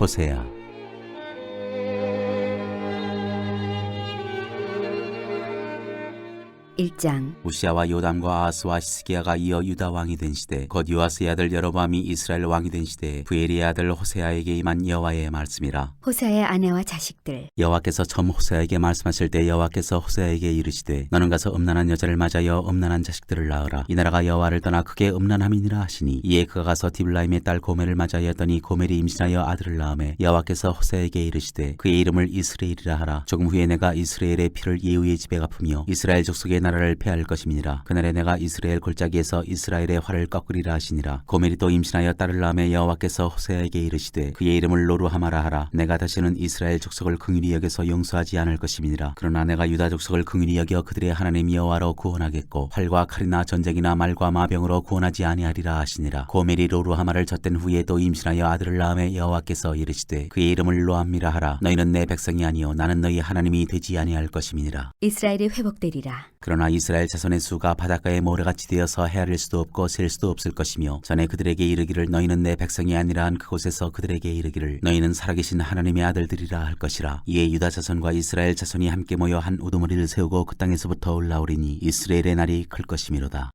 호세아 1장. 우시아와 요담과 아하스와 히스기야가 이어 유다 왕이 된 시대, 곧 요아스의 아들 여로보암이 이스라엘 왕이 된 시대에 부엘리의 아들 호세아에게 임한 여호와의 말씀이라. 호세아의 아내와 자식들. 여호와께서 처음 호세아에게 말씀하실 때 여호와께서 호세아에게 이르시되 너는 가서 음란한 여자를 맞아여 음란한 자식들을 낳으라. 이 나라가 여호와를 떠나 크게 음란함이니라 하시니, 이에 그가 가서 디블라임의 딸 고멜을 맞아였더니 고멜이 임신하여 아들을 낳으매 여호와께서 호세아에게 이르시되 그의 이름을 이스라엘이라 하라. 조금 후에 내가 이스라엘의 피를 예후의 집에 갚으며 이스라엘 족속의 나라를 폐할 것임이니라. 그날에 내가 이스라엘 골짜기에서 이스라엘의 활을 꺾으리라 하시니라. 고멜이 또 임신하여 딸을 낳으매 여호와께서 호세아에게 이르시되 그의 이름을 로루하마라 하라. 내가 다시는 이스라엘 족속을 긍휼히 여겨서 용서하지 않을 것임이니라. 그러나 내가 유다 족속을 긍휼히 여겨 그들의 하나님 여호와로 구원하겠고 활과 칼이나 전쟁이나 말과 마병으로 구원하지 아니하리라 하시니라. 고멜이 로루하마를 젖된 후에 또 임신하여 아들을 낳으매 여호와께서 이르시되 그의 이름을 로암미라 하라. 너희는 내 백성이 아니요 나는 너희 하나님이 되지 아니할 것임이니라. 이스라엘이 회복되리라. 그러나 이스라엘 자손의 수가 바닷가에 모래같이 되어서 헤아릴 수도 없고 셀 수도 없을 것이며, 전에 그들에게 이르기를 너희는 내 백성이 아니라 한 그곳에서 그들에게 이르기를 너희는 살아계신 하나님의 아들들이라 할 것이라. 이에 유다 자손과 이스라엘 자손이 함께 모여 한 우두머리를 세우고 그 땅에서부터 올라오리니 이스라엘의 날이 클 것이미로다.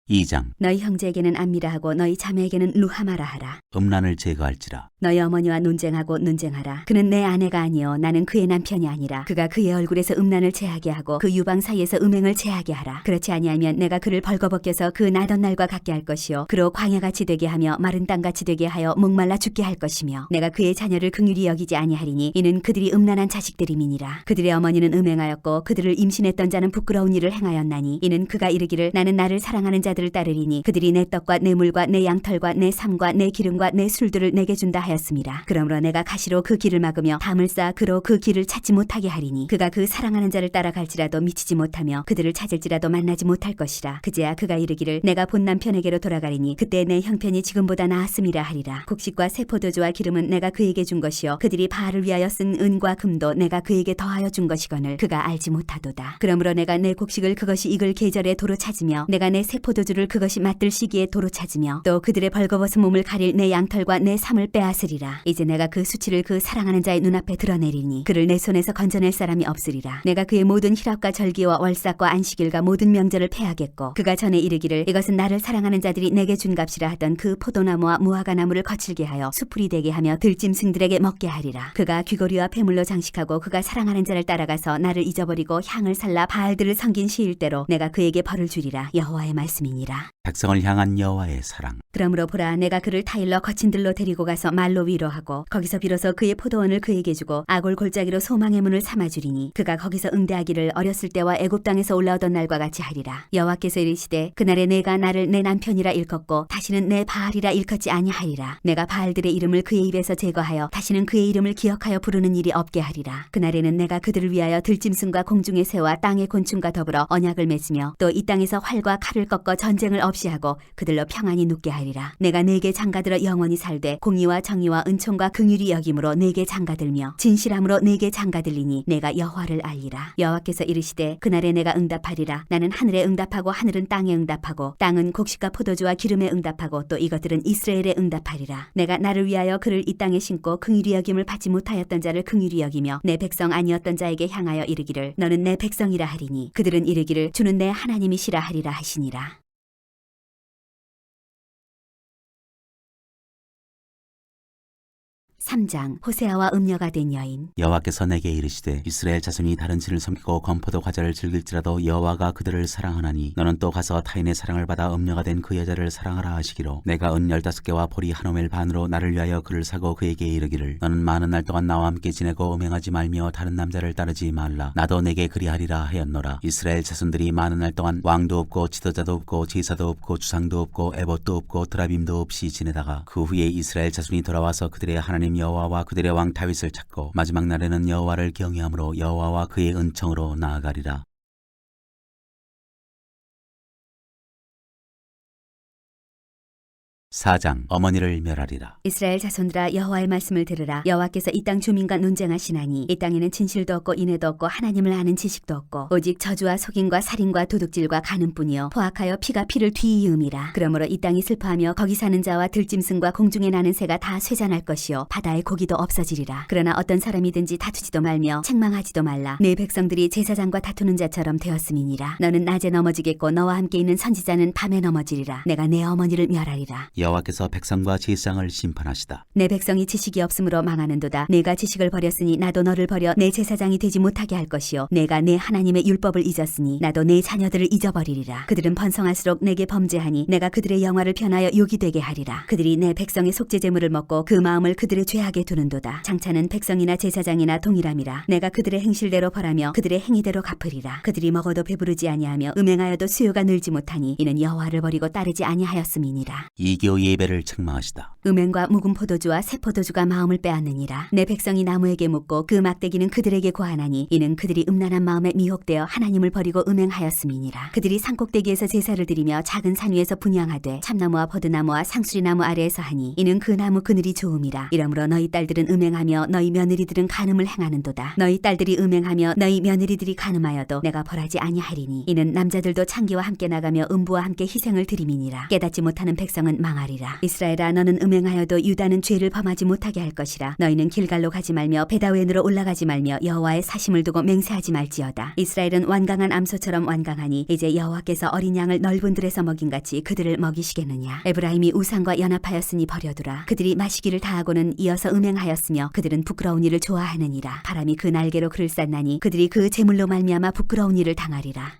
2장. 너희 형제에게는 암미라 하고 너희 자매에게는 루하마라 하라. 음란을 제거할지라. 너희 어머니와 논쟁하고 논쟁하라. 그는 내 아내가 아니요 나는 그의 남편이 아니라. 그가 그의 얼굴에서 음란을 제하게 하고 그 유방 사이에서 음행을 제하게 하라. 그렇지 아니하면 내가 그를 벌거벗겨서 그 나던 날과 같게 할 것이요 그로 광야같이 되게 하며 마른 땅같이 되게 하여 목말라 죽게 할 것이며, 내가 그의 자녀를 긍휼히 여기지 아니하리니 이는 그들이 음란한 자식들임이니라. 그들의 어머니는 음행하였고 그들을 임신했던 자는 부끄러운 일을 행하였나니, 이는 그가 이르기를 나는 나를 사랑하는 자들을 따르리니 그들이 내 떡과 내 물과 내 양털과 내 삶과 내 기름과 내 술들을 내게 준다 하였습니다. 그러므로 내가 가시로 그 길을 막으며 담을 쌓아 그로 그 길을 찾지 못하게 하리니, 그가 그 사랑하는 자를 따라갈지라도 미치지 못하며 그들을 찾을지라도 만나지 못할 것이라. 그제야 그가 이르기를 내가 본 남편에게로 돌아가리니 그때 내 형편이 지금보다 나았음이라 하리라. 곡식과 새 포도주와 기름은 내가 그에게 준 것이요 그들이 바알을 위하여 쓴 은과 금도 내가 그에게 더하여 준 것이거늘 그가 알지 못하도다. 그러므로 내가 내 곡식을 그것이 익을 계절에 도로 찾으며 내가 내 새 포도주를 그것이 맛들 시기에 도로 찾으며 또 그들의 벌거벗은 몸을 가릴 내 양털과 내 삶을 빼앗으리라. 이제 내가 그 수치를 그 사랑하는 자의 눈앞에 드러내리니 그를 내 손에서 건져낼 사람이 없으리라. 내가 그의 모든 희락과 절기와 월삭과 안식일과 모든 명절을 패하겠고, 그가 전에 이르기를 이것은 나를 사랑하는 자들이 내게 준 값이라 하던 그 포도나무와 무화과 나무를 거칠게 하여 수풀이 되게 하며 들짐승들에게 먹게 하리라. 그가 귀고리와 폐물로 장식하고 그가 사랑하는 자를 따라가서 나를 잊어버리고 향을 살라 바알들을 섬긴 시일대로 내가 그에게 벌을 주리라. 여호와의 말씀이니라. 백성을 향한 여호와의 사랑. 그러므로 보라, 내가 그를 타일러 거친 들로 데리고 가서 말로 위로하고 거기서 비로소 그의 포도원을 그에게 주고 아골 골짜기로 소망의 문을 삼아주리니, 그가 거기서 응대하기를 어렸을 때와 애굽 땅에서 올라오던 날과 같이 하리라. 여호와께서 이르시되 그날에 내가 나를 내 남편이라 일컫고 다시는 내 바알이라 일컫지 아니하리라. 내가 바알들의 이름을 그의 입에서 제거하여 다시는 그의 이름을 기억하여 부르는 일이 없게 하리라. 그날에는 내가 그들을 위하여 들짐승과 공중의 새와 땅의 곤충과 더불어 언약을 맺으며 또 이 땅에서 활과 칼을 꺾어 전쟁을 없이 하고 그들로 평안히 눕게 하리라. 내가 네게 장가들어 영원히 살되 공의와 정의와 은총과 긍휼이 여김으로 네게 장가들며 진실함으로 네게 장가들리니 내가 여호와를 알리라. 여호와께서 이르시되 그날에 내가 응답하리라. 나는 하늘에 응답하고 하늘은 땅에 응답하고 땅은 곡식과 포도주와 기름에 응답하고 또 이것들은 이스라엘에 응답하리라. 내가 나를 위하여 그를 이 땅에 심고 긍휼히 여김을 받지 못하였던 자를 긍휼히 여기며 내 백성 아니었던 자에게 향하여 이르기를 너는 내 백성이라 하리니, 그들은 이르기를 주는 내 하나님이시라 하리라 하시니라. 3장. 호세아와 음녀가 된 여인. 여호와께서 내게 이르시되 이스라엘 자손이 다른 신을 섬기고 건포도 과자를 즐길지라도 여호와가 그들을 사랑하나니 너는 또 가서 타인의 사랑을 받아 음녀가 된 그 여자를 사랑하라 하시기로, 내가 은 15개와 보리 한 오멜 반으로 나를 위하여 그를 사고 그에게 이르기를 너는 많은 날 동안 나와 함께 지내고 음행하지 말며 다른 남자를 따르지 말라. 나도 내게 그리하리라 하였노라. 이스라엘 자손들이 많은 날 동안 왕도 없고 지도자도 없고 제사도 없고 주상도 없고 에봇도 없고 드라빔도 없이 지내다가 그 후에 이스라엘 자손이 돌아와서 그들의 하나님 여호와와 그들의 왕 다윗을 찾고 마지막 날에는 여호와를 경외함으로 여호와와 그의 은총으로 나아가리라. 4장 어머니를 멸하리라. 이스라엘 자손들아 여호와의 말씀을 들으라. 여호와께서 이 땅 주민과 논쟁하시나니 이 땅에는 진실도 없고 인애도 없고 하나님을 아는 지식도 없고 오직 저주와 속임과 살인과 도둑질과 간음뿐이요 포악하여 피가 피를 뒤이음이라. 그러므로 이 땅이 슬퍼하며 거기 사는 자와 들짐승과 공중에 나는 새가 다 쇠잔할 것이요 바다의 고기도 없어지리라. 그러나 어떤 사람이든지 다투지도 말며 책망하지도 말라. 내 백성들이 제사장과 다투는 자처럼 되었음이니라. 너는 낮에 넘어지겠고 너와 함께 있는 선지자는 밤에 넘어지리라. 내가 내 어머니를 멸하리라. 여호와께서 백성과 제사장을 심판하시다. 내 백성이 지식이 없으므로 망하는도다. 내가 지식을 버렸으니 나도 너를 버려 내 제사장이 되지 못하게 할 것이요 내가 내 하나님의 율법을 잊었으니 나도 내 자녀들을 잊어버리리라. 그들은 번성할수록 내게 범죄하니 내가 그들의 영화를 편하여 욕이 되게 하리라. 그들이 내 백성의 속죄 제물을 먹고 그 마음을 그들의 죄악에 두는도다. 장차는 백성이나 제사장이나 동일함이라. 내가 그들의 행실대로 벌하며 그들의 행위대로 갚으리라. 그들이 먹어도 배부르지 아니하며 음행하여도 수요가 늘지 못하니 이는 여호와를 버리고 따르지 아니하였음이니라. 이교 예배를 책망하시다. 음행과 묵은 포도주와 새 포도주가 마음을 빼앗느니라. 내 백성이 나무에게 묻고 그 막대기는 그들에게 고하나니 이는 그들이 음란한 마음에 미혹되어 하나님을 버리고 음행하였음이니라. 그들이 산꼭대기에서 제사를 드리며 작은 산 위에서 분향하되 참나무와 버드나무와 상수리나무 아래에서 하니 이는 그 나무 그늘이 좋음이라. 이러므로 너희 딸들은 음행하며 너희 며느리들은 간음을 행하는도다. 너희 딸들이 음행하며 너희 며느리들이 간음하여도 내가 벌하지 아니하리니 이는 남자들도 창기와 함께 나가며 음부와 함께 희생을 드림이니라. 깨닫지 못하는 백성은 망하리라. 이스라엘아 너는 음행하여도 유다는 죄를 범하지 못하게 할 것이라. 너희는 길갈로 가지 말며 베다웬으로 올라가지 말며 여호와의 사심을 두고 맹세하지 말지어다. 이스라엘은 완강한 암소처럼 완강하니 이제 여호와께서 어린 양을 넓은 들에서 먹인같이 그들을 먹이시겠느냐. 에브라임이 우상과 연합하였으니 버려두라. 그들이 마시기를 다하고는 이어서 음행하였으며 그들은 부끄러운 일을 좋아하느니라. 바람이 그 날개로 그를 쌌나니 그들이 그 재물로 말미암아 부끄러운 일을 당하리라.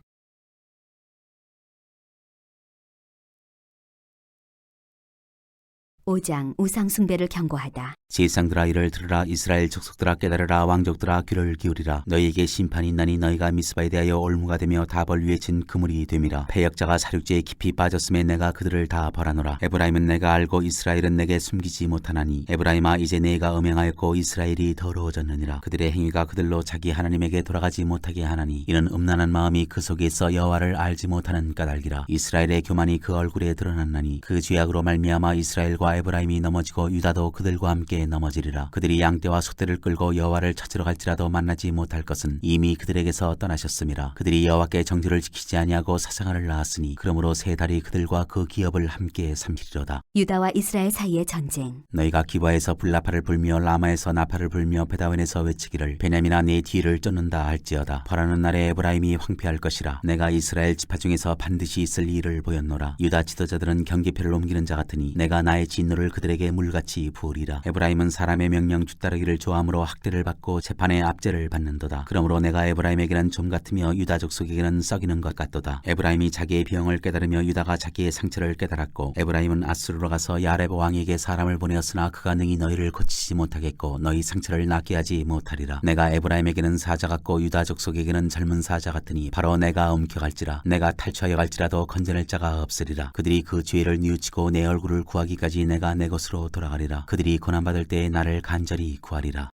5장 우상 숭배를 경고하다. 제사장들아 이를 들으라. 이스라엘 족속들아 깨달으라. 왕족들아 귀를 기울이라. 너희에게 심판이 있나니 너희가 미스바에 대하여 올무가 되며 다벌 위에 친 그물이 됨이라. 패역자가 사륙지에 깊이 빠졌음에 내가 그들을 다 벌하노라. 에브라임은 내가 알고 이스라엘은 내게 숨기지 못하나니 에브라임아 이제 내가 음행하였고 이스라엘이 더러워졌느니라. 그들의 행위가 그들로 자기 하나님에게 돌아가지 못하게 하나니 이는 음란한 마음이 그 속에 있어 여호와를 알지 못하는 까닭이라. 이스라엘의 교만이 그 얼굴에 드러났나니 그 죄악으로 말미암아 이스라엘과 에브라임이 넘어지고 유다도 그들과 함께 넘어지리라. 그들이 양떼와 소떼를 끌고 여호와를 찾으러 갈지라도 만나지 못할 것은 이미 그들에게서 떠나셨음이라. 그들이 여호와께 정죄를 지키지 아니하고 사상아를 낳았으니 그러므로 세 달이 그들과 그 기업을 함께 삼키리로다. 유다와 이스라엘 사이의 전쟁. 너희가 기바에서 불나팔을 불며 라마에서 나팔을 불며 베다웬에서 외치기를 베냐민아 네 뒤를 쫓는다 할지어다. 벌하는 날에 에브라임이 황폐할 것이라. 내가 이스라엘 지파 중에서 반드시 있을 일을 보였노라. 유다 지도자들은 경계표를 옮기는 자 같으니 내가 나의 진노를 그들에게 물같이 부으리라. 에브라임은 사람의 명령 뒤따르기를 좋아하므로 학대를 받고 재판의 압제를 받는도다. 그러므로 내가 에브라임에게는 좀 같으며 유다 족속에게는 썩이는 것 같도다. 에브라임이 자기의 병을 깨달으며 유다가 자기의 상처를 깨달았고 에브라임은 아수르로 가서 야렙 왕에게 사람을 보내었으나 그가 능히 너희를 고치지 못하겠고 너희 상처를 낫게 하지 못하리라. 내가 에브라임에게는 사자 같고 유다 족속에게는 젊은 사자 같으니 바로 내가 옮겨갈지라. 내가 탈취하여 갈지라도 건져낼 자가 없으리라. 그들이 그 죄를 뉘우치고 내 얼굴을 구하기까지 내가 내 곳으로 돌아가리라. 그들이 고난받을 때에 나를 간절히 구하리라.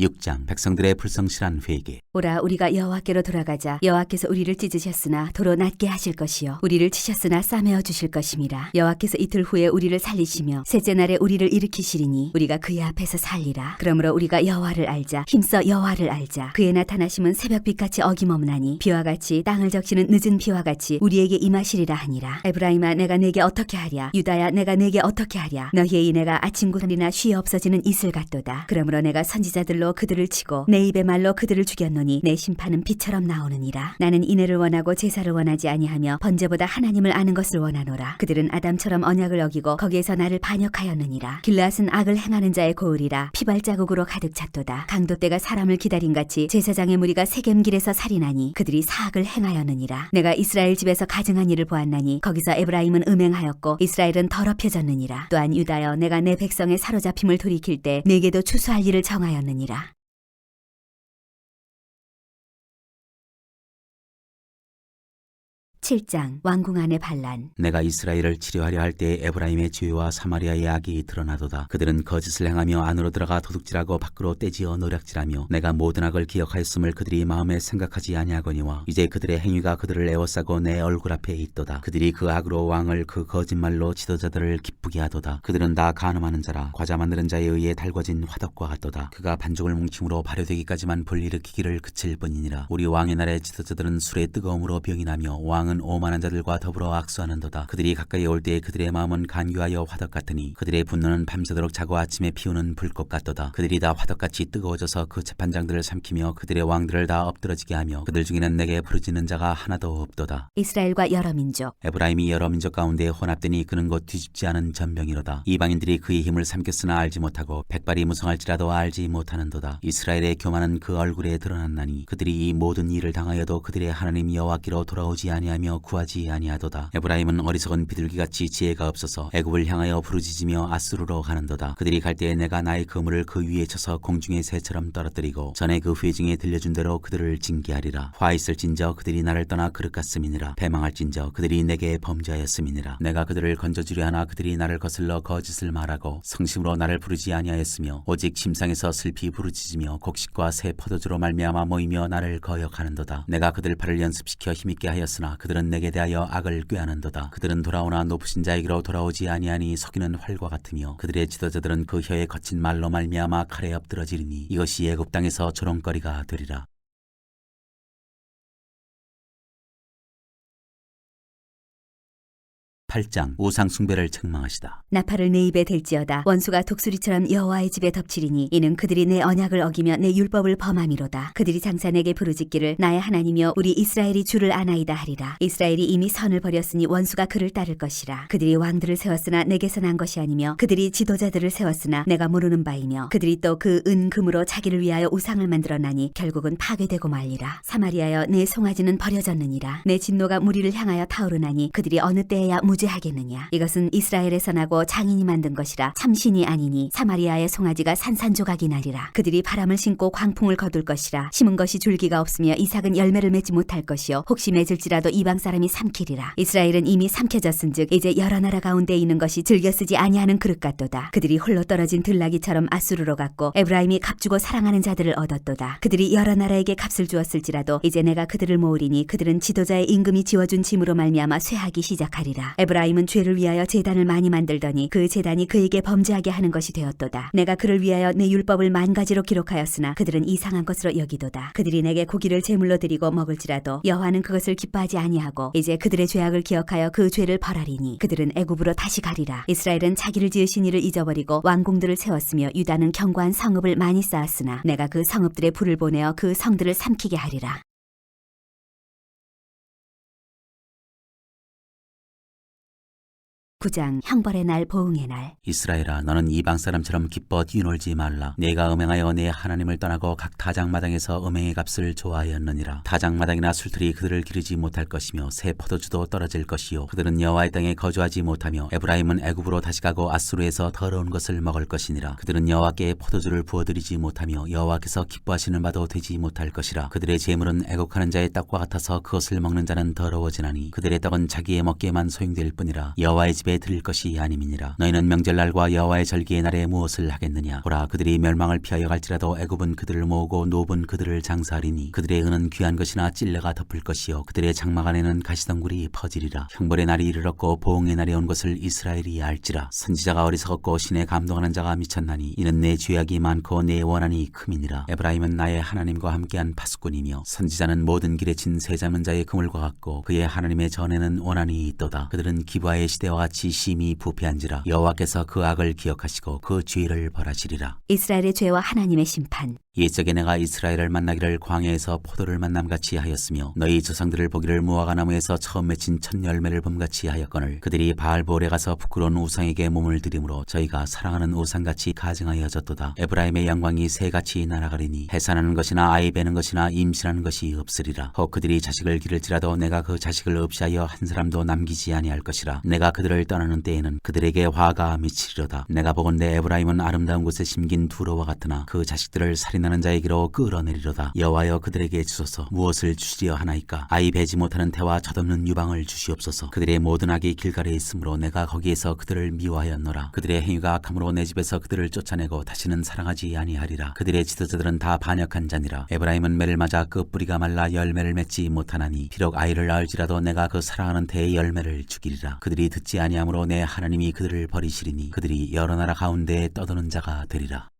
6장 백성들의 불성실한 회개. 오라 우리가 여호와께로 돌아가자. 여호와께서 우리를 찢으셨으나 도로 낫게 하실 것이요 우리를 치셨으나 싸매어 주실 것임이라. 여호와께서 이틀 후에 우리를 살리시며 셋째 날에 우리를 일으키시리니 우리가 그의 앞에서 살리라. 그러므로 우리가 여호와를 알자. 힘써 여호와를 알자. 그의 나타나심은 새벽빛같이 어김없나니 비와 같이 땅을 적시는 늦은 비와 같이 우리에게 임하시리라 하니라. 에브라임아 내가 내게 어떻게 하랴. 유다야 내가 내게 어떻게 하랴. 너희의 인애가 아침 구슬이나 쉬 없어지는 이슬 같도다. 그러므로 내가 선지자들로 그들을 치고 내 입의 말로 그들을 죽였노니 내 심판은 비처럼 나오느니라. 나는 인애를 원하고 제사를 원하지 아니하며 번제보다 하나님을 아는 것을 원하노라. 그들은 아담처럼 언약을 어기고 거기에서 나를 반역하였느니라. 길앗은 악을 행하는 자의 고을이라. 피발자국으로 가득 찼도다. 강도떼가 사람을 기다린같이 제사장의 무리가 세겜길에서 살인하니 그들이 사악을 행하였느니라. 내가 이스라엘 집에서 가증한 일을 보았나니 거기서 에브라임은 음행하였고 이스라엘은 더럽혀졌느니라. 또한 유다여 내가 내 백성의 사로잡힘을 돌이킬 때 내게도 추수할 일을 정하였느니라. 7장 왕궁 안의 반란. 내가 이스라엘을 치료하려 할 때 에브라임의 죄와 사마리아의 악이 드러나도다. 그들은 거짓을 행하며 안으로 들어가 도둑질하고 밖으로 떼지어 노략질하며 내가 모든 악을 기억하였음을 그들이 마음에 생각하지 아니하거니와 이제 그들의 행위가 그들을 애워싸고 내 얼굴 앞에 있도다. 그들이 그 악으로 왕을 그 거짓말로 지도자들을 기쁘게 하도다. 그들은 다 간음하는 자라 과자 만드는 자에 의해 달궈진 화덕과 같도다. 그가 반죽을 뭉침으로 발효되기까지만 불일으키기를 그칠 뿐이니라. 우리 왕의 날에 지도자들은 술의 뜨거움으로 병이 나며 왕은 오만한 자들과 더불어 악수하는도다. 그들이 가까이 올 때 그들의 마음은 간교하여 화덕 같으니 그들의 분노는 밤새도록 자고 아침에 피우는 불꽃 같도다. 그들이 다 화덕같이 뜨거워져서 그 재판장들을 삼키며 그들의 왕들을 다 엎드러지게 하며 그들 중에는 내게 부르짖는 자가 하나도 없도다. 이스라엘과 여러 민족. 에브라임이 여러 민족 가운데 혼합되니 그는 곧 뒤집지 않은 전병이로다. 이방인들이 그의 힘을 삼켰으나 알지 못하고 백발이 무성할지라도 알지 못하는도다. 이스라엘의 교만은 그 얼굴에 드러났나니 그들이 이 모든 일을 당하여도 그들의 하나님 여호와께로 돌아오지 아니하며 구하지 아니하도다. 에브라임은 어리석은 비둘기같이 지혜가 없어서 애굽을 향하여 부르짖으며 아수르로 가는도다. 그들이 갈 때에 내가 나의 그물을 그 위에 쳐서 공중의 새처럼 떨어뜨리고 전에 그 회중에 들려준 대로 그들을 징계하리라. 화 있을진저 그들이 나를 떠나 그릇 같음이니라. 패망할진저 그들이 내게 범죄하였음이니라. 내가 그들을 건져주려 하나 그들이 나를 거슬러 거짓을 말하고 성심으로 나를 부르지 아니하였으며 오직 침상에서 슬피 부르짖으며 곡식과 새 포도주로 말미암아 모이며 나를 거역하는도다. 내가 그들 발을 연습시켜 힘있게 하였으나 그들은 내게 대하여 악을 꾀하는도다. 그들은 돌아오나 높으신 자에게로 돌아오지 아니하니 석이는 활과 같으며 그들의 지도자들은 그 혀에 거친 말로 말미암아 칼에 엎드러지리니 이것이 애굽 땅에서 조롱거리가 되리라. 8장 우상 숭배를 책망하시다. 나팔을 내 입에 댈지어다. 원수가 독수리처럼 여호와의 집에 덮치리니 이는 그들이 내 언약을 어기며 내 율법을 범함이로다. 그들이 장차 내게 부르짖기를 나의 하나님이여 우리 이스라엘이 주를 아나이다 하리라. 이스라엘이 이미 선을 버렸으니 원수가 그를 따를 것이라. 그들이 왕들을 세웠으나 내게서 난 것이 아니며 그들이 지도자들을 세웠으나 내가 모르는 바이며 그들이 또 그 은금으로 자기를 위하여 우상을 만들어나니 결국은 파괴되고 말리라. 사마리아여 내 송아지는 버려졌느니라. 내 진노가 무리를 향하여 타오르나니 그들이 어느 때에야 무죄하겠느냐. 이것은 이스라엘에서 나고 장인이 만든 것이라 참신이 아니니 사마리아의 송아지가 산산조각이 나리라. 그들이 바람을 신고 광풍을 거둘 것이라. 심은 것이 줄기가 없으며 이삭은 열매를 맺지 못할 것이요 혹시 맺을지라도 이방 사람이 삼키리라. 이스라엘은 이미 삼켜졌은즉 이제 여러 나라 가운데 있는 것이 즐겨 쓰지 아니하는 그릇 같도다. 그들이 홀로 떨어진 들나귀처럼 아수르로 갔고 에브라임이 값주고 사랑하는 자들을 얻었도다. 그들이 여러 나라에게 값을 주었을지라도 이제 내가 그들을 모으리니 그들은 지도자의 임금이 지어준 짐으로 말미암아 쇠하기 시작하리라. 에브라임은 죄를 위하여 제단을 많이 만들더니 그 제단이 그에게 범죄하게 하는 것이 되었도다. 내가 그를 위하여 내 율법을 만가지로 기록하였으나 그들은 이상한 것으로 여기도다. 그들이 내게 고기를 제물로 드리고 먹을지라도 여호와는 그것을 기뻐하지 아니하고 이제 그들의 죄악을 기억하여 그 죄를 벌하리니 그들은 애굽으로 다시 가리라. 이스라엘은 자기를 지으신 이를 잊어버리고 왕궁들을 세웠으며 유다는 견고한 성읍을 많이 쌓았으나 내가 그 성읍들의 불을 보내어 그 성들을 삼키게 하리라. 9장 형벌의 날 보응의 날. 이스라엘아 너는 이방 사람처럼 기뻐 뛰놀지 말라. 내가 음행하여 내 하나님을 떠나고 각 타작마당에서 음행의 값을 좋아하였느니라. 타작마당이나 술틀이 그들을 기르지 못할 것이며 새 포도주도 떨어질 것이요 그들은 여호와의 땅에 거주하지 못하며 에브라임은 애굽으로 다시 가고 아수르에서 더러운 것을 먹을 것이니라. 그들은 여호와께 포도주를 부어드리지 못하며 여호와께서 기뻐하시는 바도 되지 못할 것이라. 그들의 재물은 애국하는 자의 떡과 같아서 그것을 먹는 자는 더러워지나니 그들의 떡은 자기의 먹기에만 소용될 뿐이라. 여호와의 집에 드릴 것이 아님이니라. 너희는 명절날과 여호와의 절기의 날에 무엇을 하겠느냐. 보라 그들이 멸망을 피하여 갈지라도 애굽은 그들을 모으고 노브는 그들을 장사하리니 그들의 은은 귀한 것이나 찔레가 덮을 것이요 그들의 장막 안에는 가시덩굴이 퍼지리라. 형벌의 날이 이르렀고 보응의 날이 온 것을 이스라엘이 알지라. 선지자가 어리석었고 신에 감동하는 자가 미쳤나니 이는 내 죄악이 많고 내 원한이 큼이니라. 에브라임은 나의 하나님과 함께한 파수꾼이며 선지자는 모든 길에 친 새 잡는 자의 그물과 같고 그의 하나님의 전에는 원한이 있도다. 그들은 기브아의 시대와 같이 심히 부패한지라. 여호와께서 그 악을 기억하시고 그 죄를 벌하시리라. 이스라엘의 죄와 하나님의 심판. 옛적에 내가 이스라엘을 만나기를 광야에서 포도를 만남같이 하였으며 너희 조상들을 보기를 무화과 나무에서 처음 맺힌 첫 열매를 봄같이 하였거늘 그들이 바알볼에 가서 부끄러운 우상에게 몸을 들이므로 저희가 사랑하는 우상같이 가증하여졌도다. 에브라임의 영광이 새같이 날아가리니 해산하는 것이나 아이 베는 것이나 임신하는 것이 없으리라. 혹 그들이 자식을 기를지라도 내가 그 자식을 없이하여 한 사람도 남기지 아니할 것이라. 내가 그들을 떠나는 때에는 그들에게 화가 미치리로다. 내가 보건대 에브라임은 아름다운 곳에 심긴 두로와 같으나 그 자식들을 살인 나는 자에게로 끌어내리로다. 여호와여 그들에게 주소서. 무엇을 주시려 하나이까? 아이 배지 못하는 태와 젖없는 유방을 주시옵소서. 그들의 모든 악이 길갈에 있으므로 내가 거기에서 그들을 미워하였노라. 그들의 행위가 악함으로 내 집에서 그들을 쫓아내고 다시는 사랑하지 아니하리라. 그들의 지도자들은 다 반역한 자니라. 에브라임은 매를 맞아 그 뿌리가 말라 열매를 맺지 못하나니 비록 아이를 낳을지라도 내가 그 사랑하는 태의 열매를 죽이리라. 그들이 듣지 아니하므로 내 하나님이 그들을 버리시리니 그들이 여러 나라 가운데에 떠도는 자가 되리라.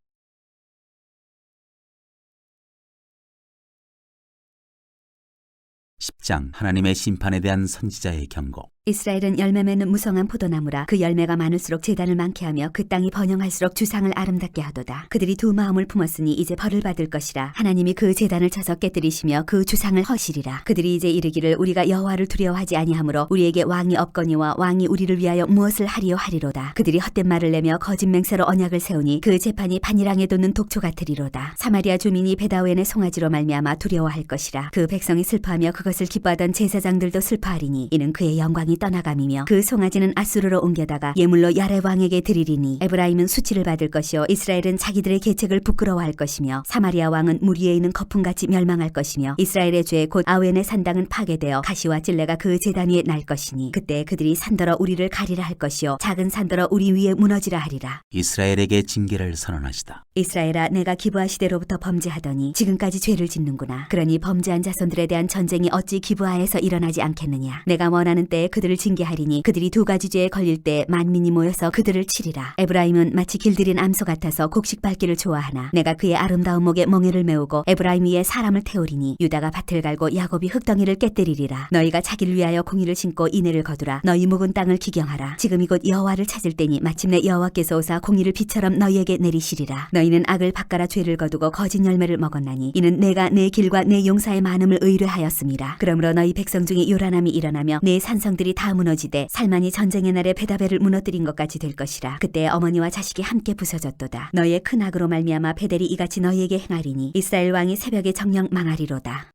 10장 하나님의 심판에 대한 선지자의 경고. 이스라엘은 열매 맺는 무성한 포도나무라. 그 열매가 많을수록 제단을 많게 하며 그 땅이 번영할수록 주상을 아름답게 하도다. 그들이 두 마음을 품었으니 이제 벌을 받을 것이라. 하나님이 그 제단을 쳐서 깨뜨리시며 그 주상을 허시리라. 그들이 이제 이르기를 우리가 여호와를 두려워하지 아니하므로 우리에게 왕이 없거니와 왕이 우리를 위하여 무엇을 하리요 하리로다. 그들이 헛된 말을 내며 거짓 맹세로 언약을 세우니 그 재판이 반일항에 돋는 독초 같으리로다. 사마리아 주민이 베다웬의 송아지로 말미암아 두려워할 것이라. 그 백성이 슬퍼하며 그것을 기뻐하던 제사장들도 슬퍼하리니 이는 그의 영광이 떠나감이며 그 송아지는 아수르로 옮겨다가 예물로 야렙 왕에게 드리리니 에브라임은 수치를 받을 것이요 이스라엘은 자기들의 계책을 부끄러워할 것이며 사마리아 왕은 물 위에 있는 거품같이 멸망할 것이며 이스라엘의 죄 곧 아웬의 산당은 파괴되어 가시와 찔레가 그 제단 위에 날 것이니 그때 그들이 산더러 우리를 가리라 할 것이요 작은 산더러 우리 위에 무너지라 하리라. 이스라엘에게 징계를 선언하시다. 이스라엘아 내가 기브아시대로부터 범죄하더니 지금까지 죄를 짓는구나. 그러니 범죄한 자손들에 대한 전쟁이 어찌 기브아에서 일어나지 않겠느냐. 내가 원하는 때에 그들을 징계하리니 그들이 두 가지 죄에 걸릴 때 만민이 모여서 그들을 치리라. 에브라임은 마치 길들인 암소 같아서 곡식 밟기를 좋아하나 내가 그의 아름다운 목에 멍에를 메우고 에브라임 위에 사람을 태우리니 유다가 밭을 갈고 야곱이 흙덩이를 깨뜨리리라. 너희가 자기를 위하여 공의를 신고 인애를 거두라. 너희 묵은 땅을 기경하라. 지금이 곧 여호와를 찾을 때니 마침내 여호와께서 오사 공의를 비처럼 너희에게 내리시리라. 너희는 악을 바꿔라 죄를 거두고 거짓 열매를 먹었나니 이는 내가 내 길과 내 용사의 많음을 의뢰하였습니다. 그러므로 너희 백성 중에 요란함이 일어나며 내 산성들이 다 무너지되 살만이 전쟁의 날에 베다벨을 무너뜨린 것 같이 될 것이라. 그때 어머니와 자식이 함께 부서졌도다. 너희의 큰 악으로 말미암아 베델이 이같이 너희에게 행하리니 이스라엘 왕이 새벽에 정령 망하리로다.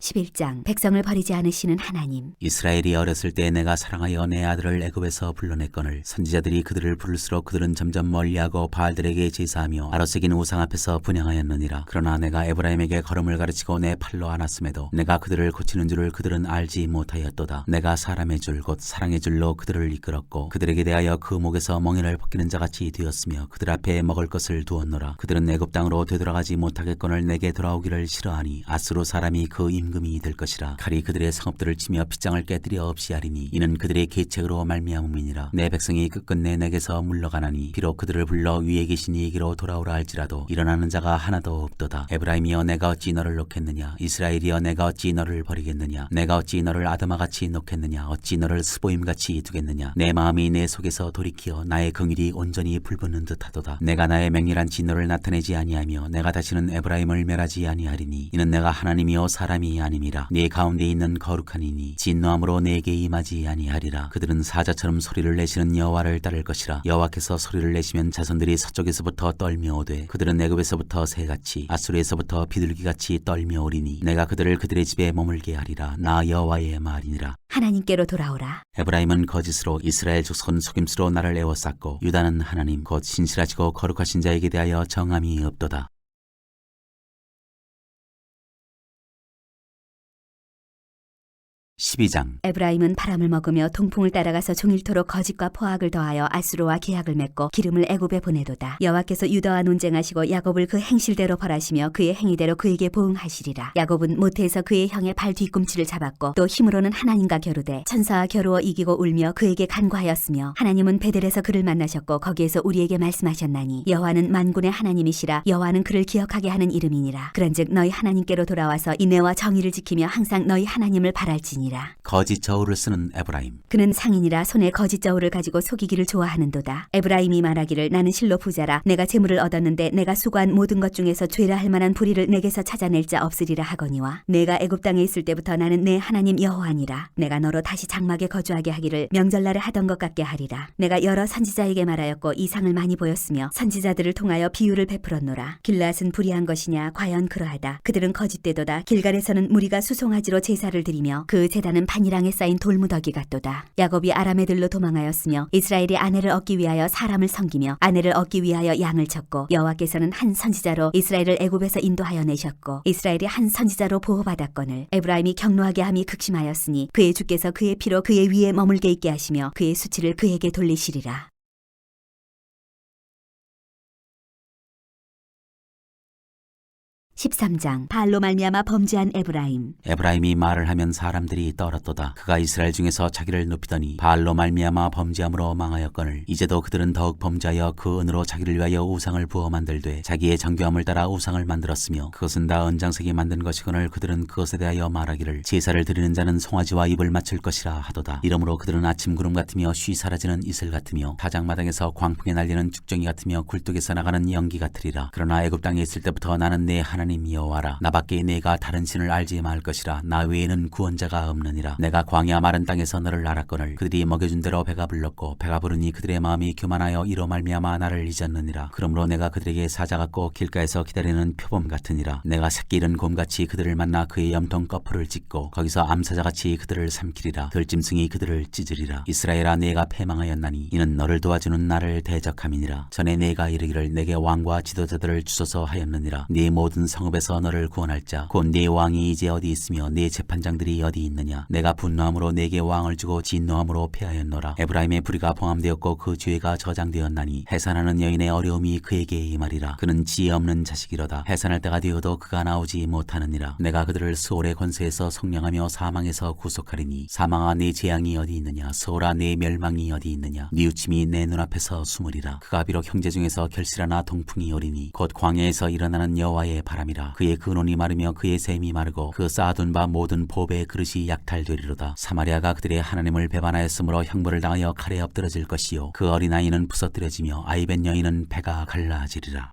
11장 백성을 버리지 않으시는 하나님. 이스라엘이 어렸을 때 내가 사랑하여 내 아들을 애굽에서 불러냈거늘 선지자들이 그들을 부를수록 그들은 점점 멀리하고 바알들에게 제사하며 아로새긴 우상 앞에서 분향하였느니라. 그러나 내가 에브라임에게 걸음을 가르치고 내 팔로 안았음에도 내가 그들을 고치는 줄을 그들은 알지 못하였도다. 내가 사람의 줄 곧 사랑의 줄로 그들을 이끌었고 그들에게 대하여 그 목에서 멍에를 벗기는 자같이 되었으며 그들 앞에 먹을 것을 두었노라. 그들은 애굽 땅으로 되돌아가지 못하겠거늘 내게 돌아오기를 싫어하니 아수르 사람이 그 임금이 될 것이라. 칼이 그들의 성읍들을 치며 빗장을 깨뜨려 없이 하리니 이는 그들의 계책으로 말미암음이니라. 내 백성이 끝끝내 내게서 물러가나니 비록 그들을 불러 위에 계신 이에게로 돌아오라 할지라도 일어나는 자가 하나도 없도다. 에브라임이여 내가 어찌 너를 놓겠느냐. 이스라엘이여 내가 어찌 너를 버리겠느냐. 내가 어찌 너를 아드마같이 놓겠느냐. 어찌 너를 스보임같이 두겠느냐. 내 마음이 내 속에서 돌이키어 나의 긍휼이 온전히 불붙는 듯하도다. 내가 나의 맹렬한 진노를 나타내지 아니하며 내가 다시는 에브라임을 멸하지 아니하리니 이는 내가 하나님이요 사람이 아님이라. 네 가운데 있는 거룩한 이니 진노함으로 내게 임하지 아니하리라. 그들은 사자처럼 소리를 내시는 여호와를 따를 것이라. 여호와께서 소리를 내시면 자손들이 서쪽에서부터 떨며 오되 그들은 애굽에서부터 새같이 아수르에서부터 비둘기같이 떨며 오리니 내가 그들을 그들의 집에 머물게 하리라. 나 여호와의 말이니라. 하나님께로 돌아오라. 에브라임은 거짓으로 이스라엘 족속은 속임수로 나를 애워쌌고 유다는 하나님 곧 신실하시고 거룩하신 자에게 대하여 정함이 없도다. 12장 에브라임은 바람을 먹으며 동풍을 따라가서 종일토록 거짓과 포악을 더하여 아수르와 계약을 맺고 기름을 애굽에 보내도다. 여호와께서 유다와 논쟁하시고 야곱을 그 행실대로 벌하시며 그의 행위대로 그에게 보응하시리라. 야곱은 모태에서 그의 형의 발 뒤꿈치를 잡았고 또 힘으로는 하나님과 겨루되 천사와 겨루어 이기고 울며 그에게 간구하였으며 하나님은 베델에서 그를 만나셨고 거기에서 우리에게 말씀하셨나니 여호와는 만군의 하나님이시라. 여호와는 그를 기억하게 하는 이름이니라. 그런즉 너희 하나님께로 돌아와서 인애와 정의를 지키며 항상 너희 하나님을 바랄지니라. 거짓 저울을 쓰는 에브라임. 그는 상인이라 손에 거짓 저울을 가지고 속이기를 좋아하는도다. 에브라임이 말하기를 나는 실로 부자라. 내가 재물을 얻었는데 내가 수고한 모든 것 중에서 죄라 할 만한 불의를 내게서 찾아낼 자 없으리라 하거니와 내가 애굽 땅에 있을 때부터 나는 내 하나님 여호와니라. 내가 너로 다시 장막에 거주하게 하기를 명절날에 하던 것 같게 하리라. 내가 여러 선지자에게 말하였고 이상을 많이 보였으며 선지자들을 통하여 비유를 베풀었노라. 길앗은 불의한 것이냐 과연 그러하다. 그들은 거짓되도다. 길갈에서는 무리가 수송아지로 제사를 드리며 그 제단은 반이랑에 쌓인 돌무더기 같도다. 야곱이 아람애들로 도망하였으며 이스라엘이 아내를 얻기 위하여 사람을 섬기며 아내를 얻기 위하여 양을 쳤고 여호와께서는 한 선지자로 이스라엘을 애굽에서 인도하여 내셨고 이스라엘이 한 선지자로 보호받았거늘 에브라임이 경노하게 함이 극심하였으니 그의 주께서 그의 피로 그의 위에 머물게 있게 하시며 그의 수치를 그에게 돌리시리라. 13장 바알로 말미암아 범죄한 에브라임. 에브라임이 말을 하면 사람들이 떨었도다. 그가 이스라엘 중에서 자기를 높이더니 바알로 말미암아 범죄함으로 망하였거늘 이제도 그들은 더욱 범죄하여 그 은으로 자기를 위하여 우상을 부어 만들되 자기의 정교함을 따라 우상을 만들었으며 그것은 다 은장색이 만든 것이거늘 그들은 그것에 대하여 말하기를 제사를 드리는 자는 송아지와 입을 맞출 것이라 하도다. 이러므로 그들은 아침 구름 같으며 쉬 사라지는 이슬 같으며 다장마당에서 광풍에 날리는 죽정이 같으며 굴뚝에서 나가는 연기 같으리라. 그러나 애굽 땅에 있을 때부터 나는 내 하나님 여호와라. 나밖에 내가 다른 신을 알지 말 것이라. 나 외에는 구원자가 없느니라. 내가 광야 마른 땅에서 너를 알았거늘 그들이 먹여준 대로 배가 불렀고 배가 부르니 그들의 마음이 교만하여 이로 말미암아 나를 잊었느니라. 그러므로 내가 그들에게 사자 같고 길가에서 기다리는 표범 같으니라. 내가 새끼 잃은 곰같이 그들을 만나 그의 염통 거풀을 찢고 거기서 암사자같이 그들을 삼키리라. 들짐승이 그들을 찢으리라. 이스라엘아 내가 패망하였나니 이는 너를 도와주는 나를 대적함이니라. 전에 내가 이르기를 내게 왕과 지도자들을 주소서 하였느니라. 네 모든 성읍에서 너를 구원할 자 곧 네 왕이 이제 어디 있으며 네 재판장들이 어디 있느냐. 내가 분노함으로 내게 왕을 주고 진노함으로 패하였노라. 에브라임의 불의가 봉함되었고 그 죄가 저장되었나니 해산하는 여인의 어려움이 그에게 임하리라. 그는 지혜 없는 자식이로다. 해산할 때가 되어도 그가 나오지 못하느니라. 내가 그들을 스올의 권세에서 속량하며 사망에서 구속하리니 사망아 네 재앙이 어디 있느냐. 스올아 네 멸망이 어디 있느냐. 뉘우침이 내 눈앞에서 숨으리라. 그가 비록 형제 중에서 결실하나 동풍이 오리니 곧 광야에서 일어나는 여호와의 바람이라. 그의 근원이 마르며 그의 샘이 마르고 그 쌓아둔 바 모든 보배의 그릇이 약탈되리로다. 사마리아가 그들의 하나님을 배반하였으므로 형벌을 당하여 칼에 엎드러질 것이요 그 어린아이는 부서뜨려지며 아이벤 여인은 배가 갈라지리라.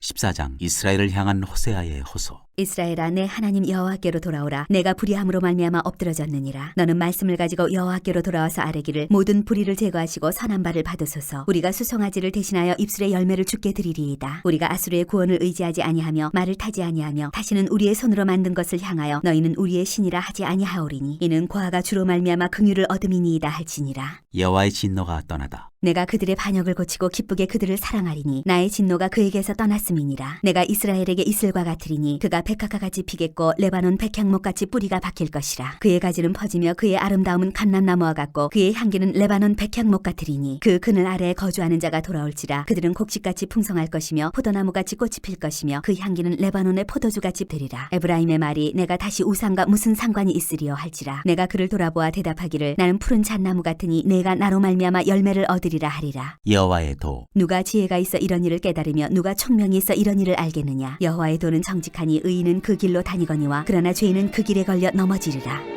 14장 이스라엘을 향한 호세아의 호소. 이스라엘아 내 하나님 여호와께로 돌아오라. 내가 불의함으로 말미암아 엎드러졌느니라. 너는 말씀을 가지고 여호와께로 돌아와서 아뢰기를 모든 불의를 제거하시고 선한 바를 받으소서. 우리가 수송아지를 대신하여 입술의 열매를 주께 드리리이다. 우리가 아수르의 구원을 의지하지 아니하며 말을 타지 아니하며 다시는 우리의 손으로 만든 것을 향하여 너희는 우리의 신이라 하지 아니하오리니 이는 고아가 주로 말미암아 긍휼을 얻음이니이다 할지니라. 여호와의 진노가 떠나다. 내가 그들의 반역을 고치고 기쁘게 그들을 사랑하리니 나의 진노가 그에게서 떠났음이니라. 내가 이스라엘에게 이슬과 같으리니 그가 백합화같이 피겠고 레바논 백향목같이 뿌리가 박힐 것이라. 그의 가지는 퍼지며 그의 아름다움은 감람나무와 같고 그의 향기는 레바논 백향목 같으리니 그 그늘 아래에 거주하는 자가 돌아올지라. 그들은 곡식같이 풍성할 것이며 포도나무같이 꽃이 필 것이며 그 향기는 레바논의 포도주같이 되리라. 에브라임의 말이 내가 다시 우상과 무슨 상관이 있으리요 할지라. 내가 그를 돌아보아 대답하기를 나는 푸른 잣나무 같으니 내가 나로 말미암아 열매를 얻으리라 하리라. 여호와의 도. 누가 지혜가 있어 이런 일을 깨달으며 누가 총명이 있어 이런 일을 알겠느냐. 여호와의 도는 정직하니 의인은 그 길로 다니거니와 그러나 죄인은 그 길에 걸려 넘어지리라.